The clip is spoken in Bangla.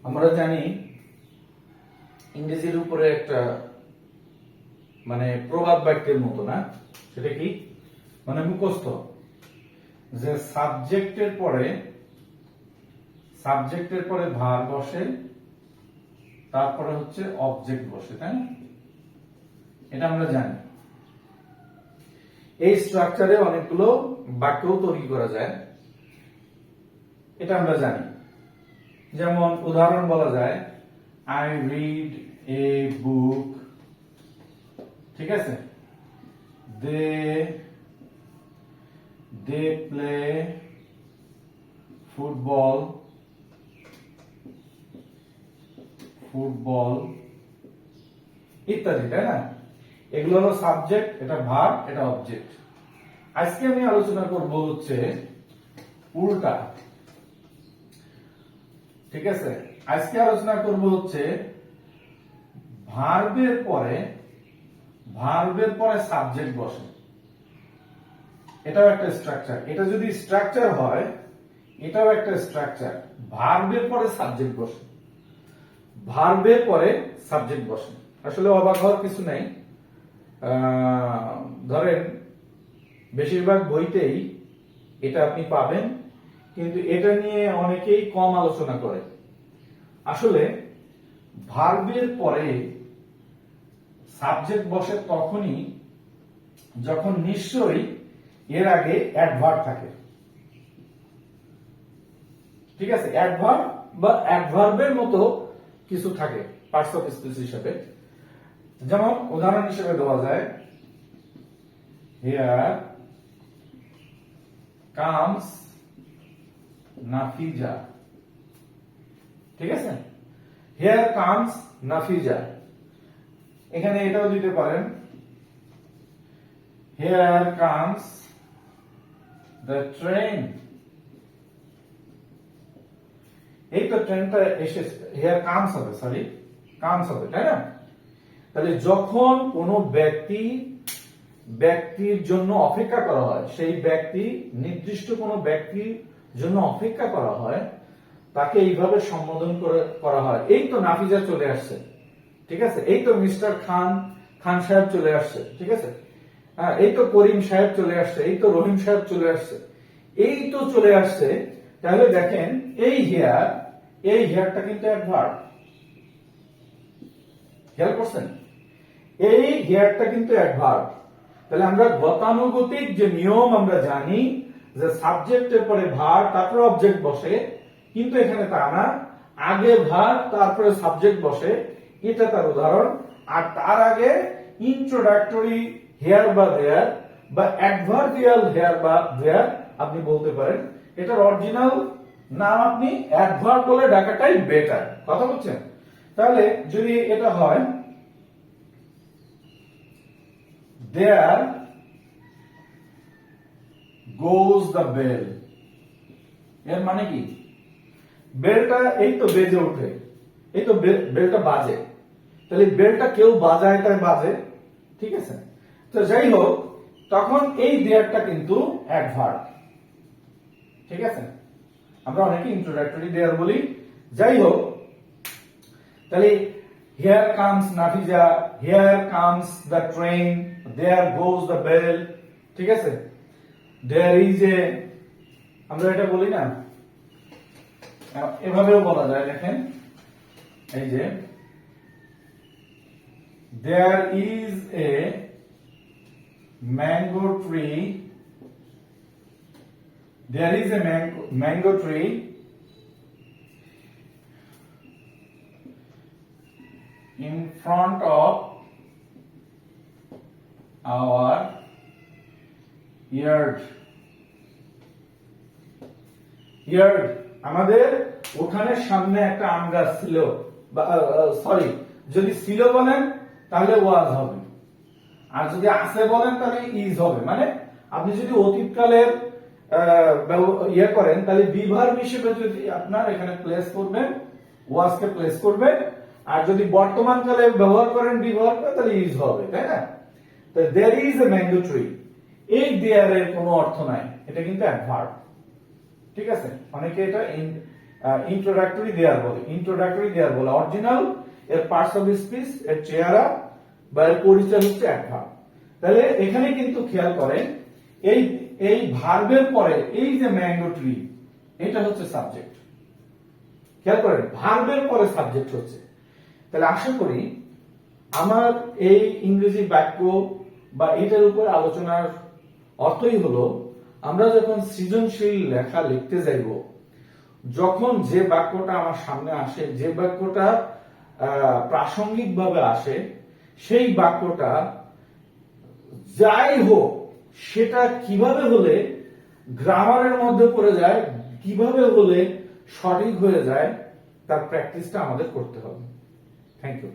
আমরা জানি ইংরেজির উপরে একটা মানে প্রবাদ বাক্যের মতো না, সেটা কি মানে মুখস্থ, যে সাবজেক্টের পরে ভার বসে, তারপরে হচ্ছে অবজেক্ট বসে, তাই না? এটা আমরা জানি। এই স্ট্রাকচারে অনেকগুলো বাক্য তৈরি করা যায়, এটা আমরা জানি। যেমন উদাহরণ বলা যায়, আই রিড এ বুক, ঠিক আছে, দে প্লে ফুটবল ইত্যাদি, তাই না? এগুলো হলো সাবজেক্ট, এটা ভার্ব, এটা অবজেক্ট। আজকে আমি আলোচনা করব হচ্ছে উল্টা, ঠিক আছে? আজকে আলোচনা করব হচ্ছে ভার্বের পরে সাবজেক্ট বসে। এটাও একটা স্ট্রাকচার। এটা যদি স্ট্রাকচার হয়, এটাও একটা স্ট্রাকচার। ভার্বের পরে সাবজেক্ট বসে, ভার্বের পরে সাবজেক্ট বসে। আসলে অবাক হওয়ার কিছু নাই। ধরেন বেশিরভাগ বইতেই এটা আপনি পাবেন, কিন্তু এটা নিয়ে অনেকেই কম আলোচনা করে। আসলে ভার্বের পরে সাবজেক্ট বসে তখনই যখন নিশ্চয়ই এর আগে অ্যাডভার্ব থাকে, ঠিক আছে? অ্যাডভার্ব বা অ্যাডভার্বের মতো কিছু থাকে পার্টস অফ স্পিচ হিসেবে। যেমন উদাহরণ হিসেবে দেওয়া যায়, হিয়ার কামস নাফিজা, ঠিক আছে? Here comes Nafiza. এখানে এটাও দিতে পারেন, হিয়ার কামস দ্য ট্রেন। এই তো ট্রেনটা এসেছে, হিয়ার কামস হবে, সরি কামস হবে, তাই না? তাহলে যখন কোনো ব্যক্তির জন্য অপেক্ষা করা হয়, সেই ব্যক্তি নির্দিষ্ট কোনো ব্যক্তির জন্য অপেক্ষা করা হয়, তাকে এইভাবে সম্বোধন করা হয়, এই তো নাফিজা চলে আসছে, ঠিক আছে? এই তো মিস্টার খান সাহেব চলে আসছে, ঠিক আছে? হ্যাঁ, এই তো করিম সাহেব চলে আসছে, এই তো রহিম সাহেব চলে আসছে, এই তো চলে আসছে। তাহলে দেখেন এই হেয়ারটা কিন্তু অ্যাডভার্ব, খেয়াল করছেন? এই হেয়ারটা কিন্তু অ্যাডভার্ব। তাহলে আমরা গতানুগতিক যে নিয়ম আমরা জানি যে সাবজেক্টের পরে ভার্ব তারপরে অবজেক্ট বসে, কিন্তু এখানে তা না, আগে ভার্ব তারপরে সাবজেক্ট বসে, এটা তার উদাহরণ। আর তার আগে ইন্ট্রোডাক্টরি হেয়ার বা দেয়ার বা অ্যাডভার্বিয়াল হেয়ার বা দেয়ার আপনি বলতে পারেন। এটার অরিজিনাল নাম আপনি অ্যাডভার্ব বলে ডাকাটাই বেটার, কথা বলছেন? তাহলে যদি এটা হয়, there goes the bell, এর মানে কি? বেলটা এই তো বেজে ওঠে, এই তো বেলটা বাজে। তাহলে বেলটা কেউ বাজায়, তাই বাজে, ঠিক আছে? তো যাই হোক, তখন এই দেয়ারটা কিন্তু অ্যাডভার্ব, ঠিক আছে? আমরা অনেকে ইন্ট্রোডাক্টরি দেয়ার বলি। যাই হোক, তাহলে here comes Nafiza, here comes the train, there goes the bell, ঠিক আছে? there is a, আমরা এটা বলি না, এভাবেও বলা যায়। দেখেন এই যে there is a mango tree, there is a mango tree in front of our yard, আমাদের ওখানের সামনে একটা আম গাছ ছিল, সরি, যদি ছিল বলেন তাহলে ওয়াজ হবে, আর যদি আছে বলেন তাহলে ইজ হবে। মানে আপনি যদি অতীতকালের ইয়ে করেন, তাহলে বিভার্ব হিসেবে যদি আপনার এখানে প্লেস করবেন, ওয়াজকে প্লেস করবেন, আর যদি বর্তমান কালে ব্যবহার করেন বিভার্ব, তাহলে ইজ হবে, তাই না? তো there is a mango tree, এই there এর কোনো অর্থ নাই, এটা কিন্তু অ্যাডভার্ব, ঠিক আছে? অনেকে এটা ইন্ট্রোডাক্টরি দেয়ার বলে অরিজিনাল, এর পার্টস অফ স্পিচ, এর চেহারা বা এর পরিচয় হচ্ছে অ্যাডভার্ব। তাহলে এখানে কিন্তু খেয়াল করেন এই ভার্বের পরে এই যে ম্যাঙ্গো ট্রি, এটা হচ্ছে সাবজেক্ট। খেয়াল করেন ভার্বের পরে সাবজেক্ট হচ্ছে। তাহলে আশা করি আমার এই ইংরেজি বাক্য বা এটার উপর আলোচনার অর্থই হলো, আমরা যখন সৃজনশীল লেখা লিখতে যাইব, যখন যে বাক্যটা আমার সামনে আসে, যে বাক্যটা প্রাসঙ্গিক ভাবে আসে, সেই বাক্যটা যাই হোক সেটা কিভাবে হলে গ্রামারের মধ্যে পড়ে যায়, কিভাবে হলে সঠিক হয়ে যায়, তার প্র্যাকটিসটা আমাদের করতে হবে। Thank you.